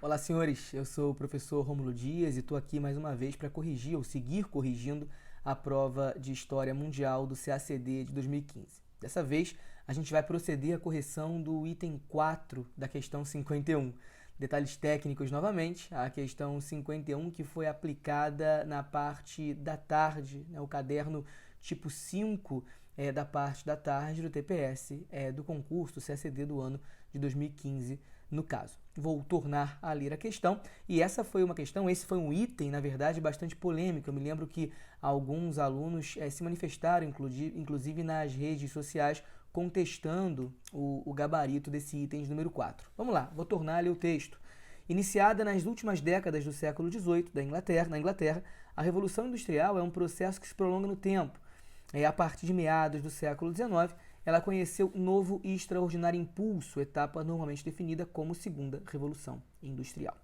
Olá, senhores. Eu sou o professor Rômulo Dias e estou aqui mais uma vez para corrigir ou seguir corrigindo a prova de História Mundial do CACD de 2015. Dessa vez, a gente vai proceder à correção do item 4 da questão 51. Detalhes técnicos novamente, a questão 51 que foi aplicada na parte da tarde, o caderno tipo 5 da parte da tarde do TPS do concurso do CACD do ano de 2015, no caso. Vou tornar a ler a questão, e essa foi uma questão, esse foi um item, na verdade, bastante polêmico. Eu me lembro que alguns alunos se manifestaram, inclusive nas redes sociais, contestando o gabarito desse item de número 4. Vamos lá, vou tornar a ler o texto. Iniciada nas últimas décadas do século XVIII na Inglaterra, a Revolução Industrial é um processo que se prolonga no tempo. A partir de meados do século XIX, ela conheceu novo e extraordinário impulso, etapa normalmente definida como Segunda Revolução Industrial.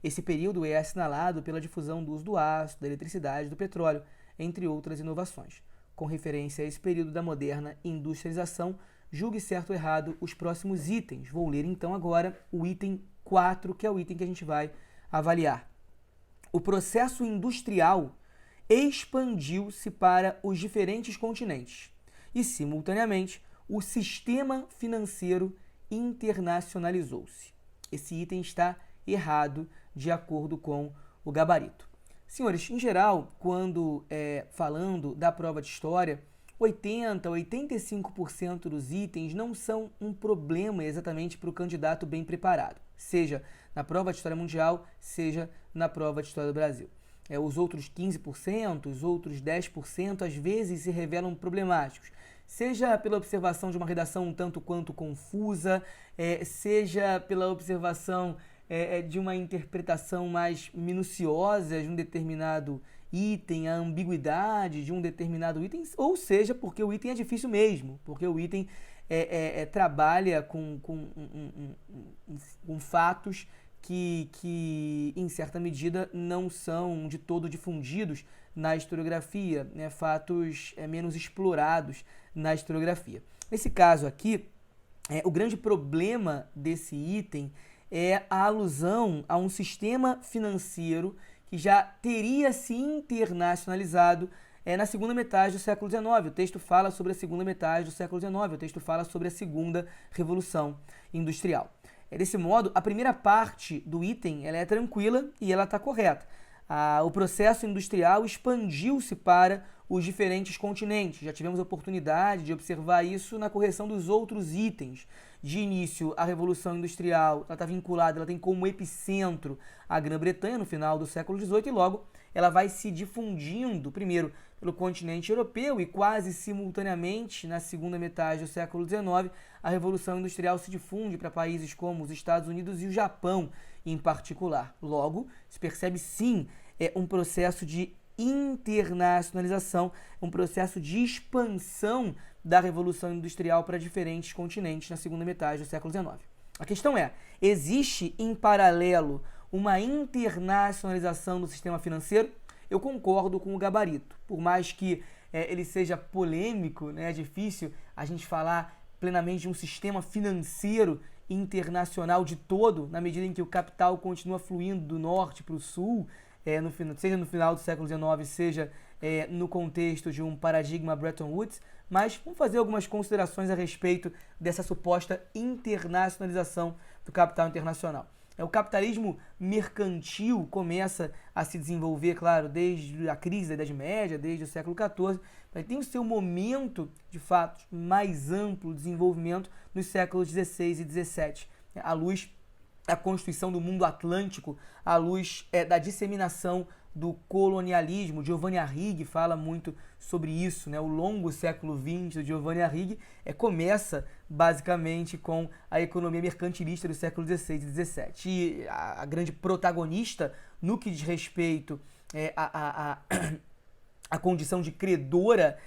Esse período é assinalado pela difusão do uso do aço, da eletricidade, do petróleo, entre outras inovações. Com referência a esse período da moderna industrialização, julgue certo ou errado os próximos itens. Vou ler então agora o item 4, que é o item que a gente vai avaliar. O processo industrial expandiu-se para os diferentes continentes e, simultaneamente, o sistema financeiro internacionalizou-se. Esse item está errado de acordo com o gabarito. Senhores, em geral, quando falando da prova de história, 80% a 85% dos itens não são um problema exatamente para o candidato bem preparado, seja na prova de História Mundial, seja na prova de História do Brasil. Os outros 15%, os outros 10%, às vezes se revelam problemáticos, seja pela observação de uma redação um tanto quanto confusa, seja pela observação de uma interpretação mais minuciosa de um determinado item, a ambiguidade de um determinado item, ou seja, porque o item é difícil mesmo, porque o item trabalha com fatos que, em certa medida, não são de todo difundidos na historiografia, fatos menos explorados na historiografia. Nesse caso aqui, o grande problema desse item é a alusão a um sistema financeiro que já teria se internacionalizado na segunda metade do século XIX. O texto fala sobre a segunda metade do século XIX, o texto fala sobre a segunda Revolução Industrial. Desse modo, a primeira parte do item ela é tranquila e ela está correta. O processo industrial expandiu-se para os diferentes continentes. Já tivemos a oportunidade de observar isso na correção dos outros itens. De início, a Revolução Industrial está vinculada, ela tem como epicentro a Grã-Bretanha no final do século XVIII e logo ela vai se difundindo, primeiro, pelo continente europeu e quase simultaneamente, na segunda metade do século XIX, a Revolução Industrial se difunde para países como os Estados Unidos e o Japão em particular. Logo, se percebe sim um processo de internacionalização, um processo de expansão da Revolução Industrial para diferentes continentes na segunda metade do século XIX. A questão é, existe em paralelo uma internacionalização do sistema financeiro? Eu concordo com o gabarito. Por mais que ele seja polêmico, é difícil a gente falar plenamente de um sistema financeiro internacional de todo, na medida em que o capital continua fluindo do norte para o sul, seja no final do século XIX, seja no contexto de um paradigma Bretton Woods, mas vamos fazer algumas considerações a respeito dessa suposta internacionalização do capital internacional. O capitalismo mercantil começa a se desenvolver, claro, desde a crise da Idade Média, desde o século XIV, mas tem o seu momento, de fato, mais amplo desenvolvimento nos séculos XVI e XVII, à luz da constituição do mundo atlântico, à luz da disseminação do colonialismo. Giovanni Arrighi fala muito sobre isso, o longo século XX do Giovanni Arrighi começa basicamente com a economia mercantilista do século XVI e XVII. E a grande protagonista no que diz respeito à condição de credora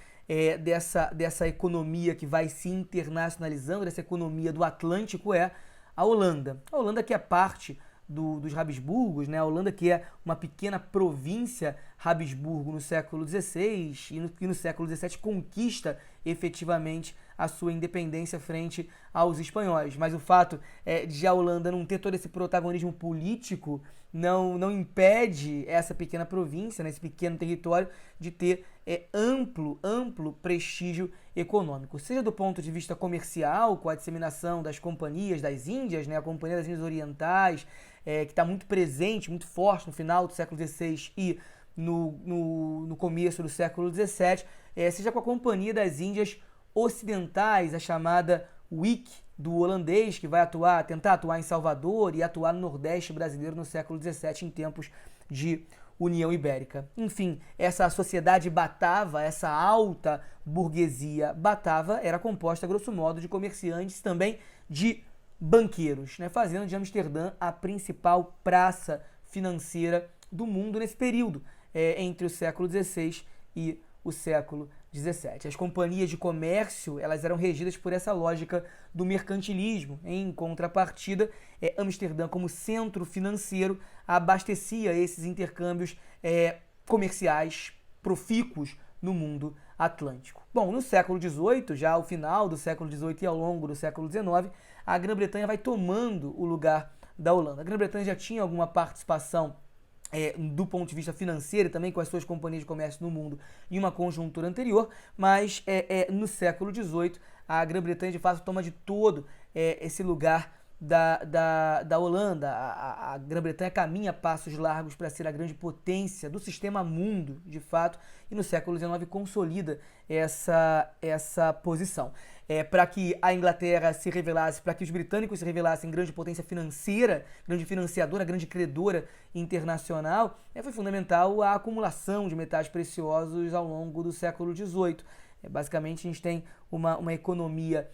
dessa economia que vai se internacionalizando, dessa economia do Atlântico, é a Holanda. A Holanda que é parte dos Habsburgos, né? A Holanda, que é uma pequena província Habsburgo no século XVI e no século XVII conquista efetivamente a sua independência frente aos espanhóis. Mas o fato de a Holanda não ter todo esse protagonismo político não impede essa pequena província, né, esse pequeno território, de ter amplo prestígio econômico, seja do ponto de vista comercial, com a disseminação das companhias das Índias, né, a Companhia das Índias Orientais, que está muito presente, muito forte no final do século XVI e no começo do século XVII, seja com a Companhia das Índias Ocidentais, a chamada WIC do holandês, que vai tentar atuar em Salvador e atuar no Nordeste brasileiro no século XVII, em tempos de União Ibérica. Enfim, essa sociedade batava, essa alta burguesia batava, era composta, grosso modo, de comerciantes, também de banqueiros, né, fazendo de Amsterdã a principal praça financeira do mundo nesse período, entre o século XVI e o século XVII. As companhias de comércio, elas eram regidas por essa lógica do mercantilismo. Em contrapartida, Amsterdã, como centro financeiro, abastecia esses intercâmbios comerciais profícuos no mundo atlântico. Bom, no século XVIII, já ao final do século XVIII e ao longo do século XIX, a Grã-Bretanha vai tomando o lugar da Holanda. A Grã-Bretanha já tinha alguma participação do ponto de vista financeiro, também com as suas companhias de comércio no mundo, em uma conjuntura anterior, mas no século XVIII a Grã-Bretanha de fato toma de todo esse lugar da Holanda. A Grã-Bretanha caminha passos largos para ser a grande potência do sistema mundo, de fato, e no século XIX consolida essa posição. Para que a Inglaterra se revelasse, para que os britânicos se revelassem grande potência financeira, grande financiadora, grande credora internacional, foi fundamental a acumulação de metais preciosos ao longo do século XVIII. Basicamente, a gente tem uma economia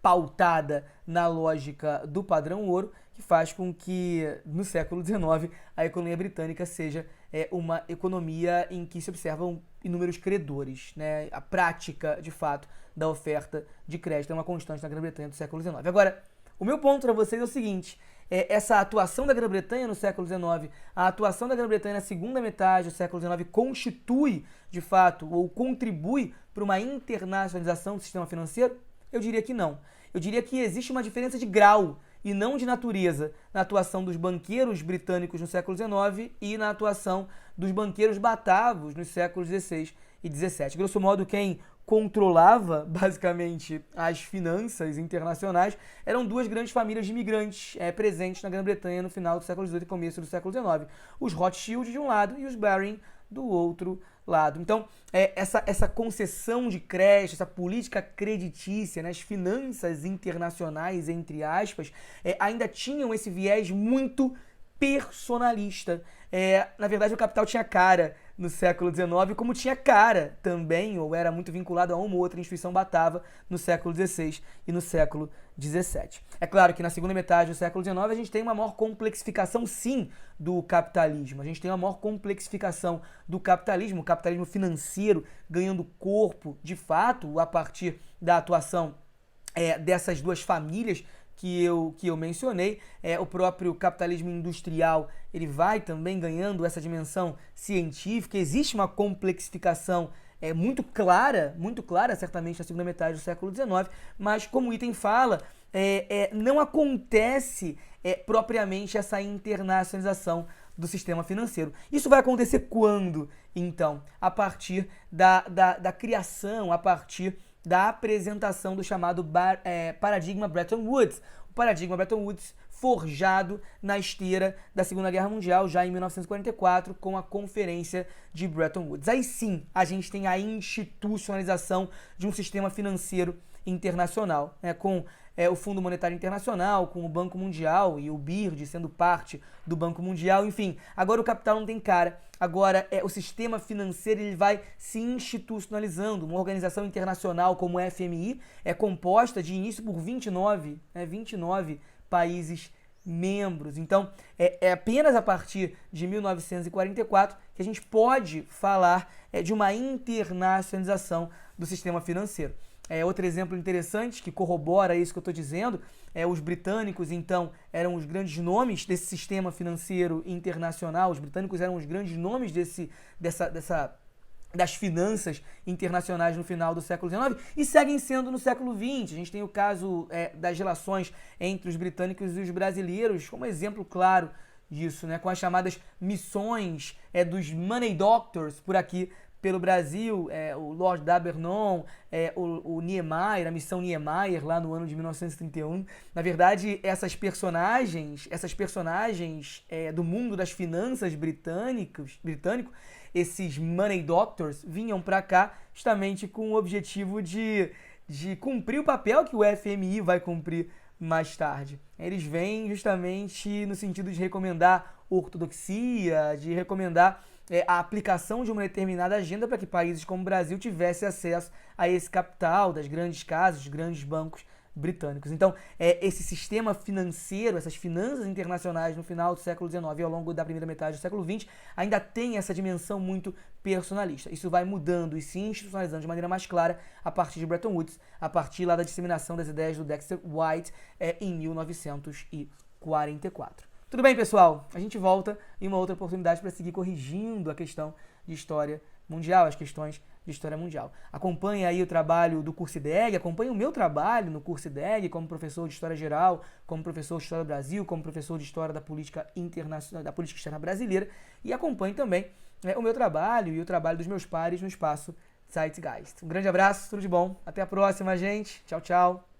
pautada na lógica do padrão ouro, que faz com que, no século XIX, a economia britânica seja uma economia em que se observam inúmeros credores, né? A prática, de fato, da oferta de crédito é uma constante na Grã-Bretanha do século XIX. Agora, o meu ponto para vocês é o seguinte: essa atuação da Grã-Bretanha no século XIX, a atuação da Grã-Bretanha na segunda metade do século XIX constitui, de fato, ou contribui para uma internacionalização do sistema financeiro? Eu diria que não. Eu diria que existe uma diferença de grau e não de natureza na atuação dos banqueiros britânicos no século XIX e na atuação dos banqueiros batavos nos séculos XVI e XVII. Grosso modo, quem controlava, basicamente, as finanças internacionais eram duas grandes famílias de imigrantes presentes na Grã-Bretanha no final do século XVIII e começo do século XIX. Os Rothschild de um lado e os Baring do outro lado. Então, essa concessão de crédito, essa política creditícia, né, as finanças internacionais, entre aspas, ainda tinham esse viés muito personalista. Na verdade, o capital tinha cara no século XIX, como tinha cara também, ou era muito vinculado a uma ou outra instituição batava no século XVI e no século XVII. É claro que na segunda metade do século XIX a gente tem uma maior complexificação, sim, do capitalismo. A gente tem uma maior complexificação do capitalismo, o capitalismo financeiro ganhando corpo, de fato, a partir da atuação dessas duas famílias que eu mencionei. O próprio capitalismo industrial, ele vai também ganhando essa dimensão científica. Existe uma complexificação muito clara, certamente, na segunda metade do século XIX, mas, como o item fala, não acontece propriamente essa internacionalização do sistema financeiro. Isso vai acontecer quando, então? A partir da criação, a partir da apresentação do chamado paradigma Bretton Woods. O paradigma Bretton Woods forjado na esteira da Segunda Guerra Mundial, já em 1944, com a Conferência de Bretton Woods. Aí sim, a gente tem a institucionalização de um sistema financeiro internacional, né, com o Fundo Monetário Internacional, com o Banco Mundial e o BIRD sendo parte do Banco Mundial. Enfim, agora o capital não tem cara. Agora o sistema financeiro ele vai se institucionalizando. Uma organização internacional como o FMI é composta de início por 29 países membros. Então, é apenas a partir de 1944 que a gente pode falar de uma internacionalização do sistema financeiro. Outro exemplo interessante que corrobora isso que eu estou dizendo, os britânicos, então, eram os grandes nomes desse sistema financeiro internacional, os britânicos eram os grandes nomes das finanças internacionais no final do século XIX e seguem sendo no século XX. A gente tem o caso das relações entre os britânicos e os brasileiros como exemplo claro disso, né? Com as chamadas missões dos Money Doctors por aqui pelo Brasil, o Lord d'Abernon, o Niemeyer, a missão Niemeyer lá no ano de 1931. Na verdade, essas personagens do mundo das finanças britânico, esses Money Doctors, vinham para cá justamente com o objetivo de cumprir o papel que o FMI vai cumprir mais tarde. Eles vêm justamente no sentido de recomendar ortodoxia, de recomendar a aplicação de uma determinada agenda para que países como o Brasil tivessem acesso a esse capital das grandes casas, dos grandes bancos britânicos. Então, esse sistema financeiro, essas finanças internacionais no final do século XIX e ao longo da primeira metade do século XX, ainda tem essa dimensão muito personalista. Isso vai mudando e se institucionalizando de maneira mais clara a partir de Bretton Woods, a partir lá da disseminação das ideias do Dexter White em 1944. Tudo bem, pessoal? A gente volta em uma outra oportunidade para seguir corrigindo a questão de história mundial, as questões de história mundial. Acompanhe aí o trabalho do curso IDEG, acompanhe o meu trabalho no curso IDEG como professor de História Geral, como professor de História do Brasil, como professor de História da Política Internacional, da Política Externa Brasileira, e acompanhe também o meu trabalho e o trabalho dos meus pares no espaço Zeitgeist. Um grande abraço, tudo de bom, até a próxima, gente. Tchau, tchau.